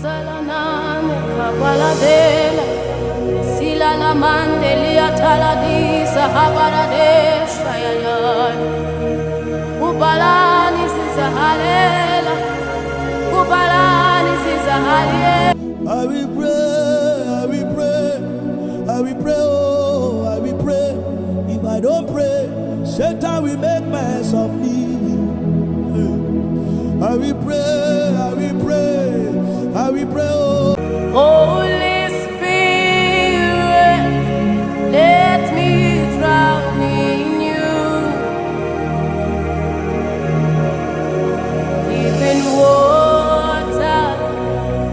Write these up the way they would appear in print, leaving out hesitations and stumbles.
Salanane kabaladela sila la mandelia taladisa habaradesha yayan kubalani sizahalela kubalani sizahalela. I will pray, I will pray, I will pray, oh, I will pray. If I don't pray, Satan will make mess of me. I will pray, I will pray, I will pray, oh. Holy Spirit, let me drown in you. Living water,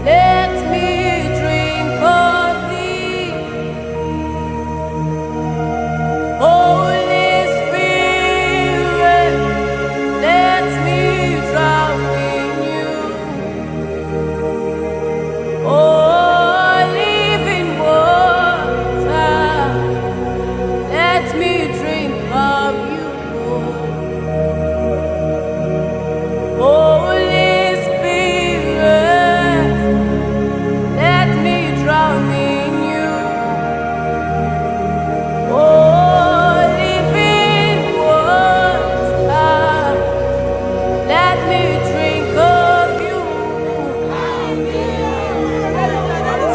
let me drink of thee. Holy Spirit, let me drown in you. Oh, living water, let me drink of you, Lord. Holy Spirit, let me drown in you. Oh, living water, let me drink of you.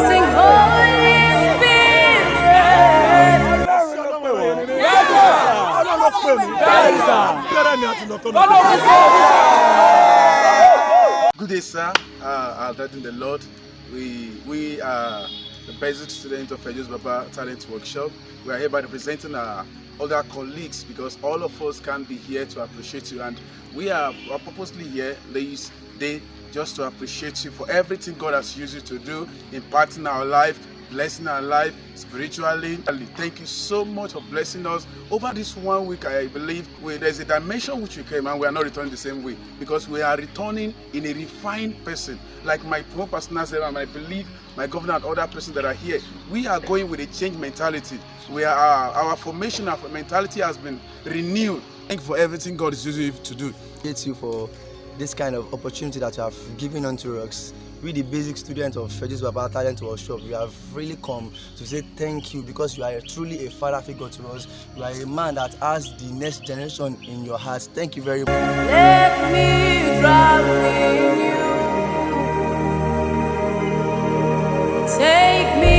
Sing Holy Spirit. Good day, sir. Our dad in the Lord. We are the basic students of Fejosbaba Talent Workshop. We are hereby representing our other colleagues because all of us can be here to appreciate you, and we are purposely here this day just to appreciate you for everything God has used you to do, impacting our life, blessing our life spiritually. Thank you so much for blessing us over this 1 week. I believe there's a dimension which we came and we are not returning the same way because we are returning in a refined person. Like my personal self, and I believe my governor and other persons that are here, we are going with a changed mentality. We are our formation, our mentality has been renewed. Thank you for everything God is using you to do. Thank you for this kind of opportunity that you have given unto us. We, the basic students of Fejosbaba Talent Workshop, we have really come to say thank you because you are truly a father figure to us. You are a man that has the next generation in your heart. Thank you very much. Let me drown in you. Take me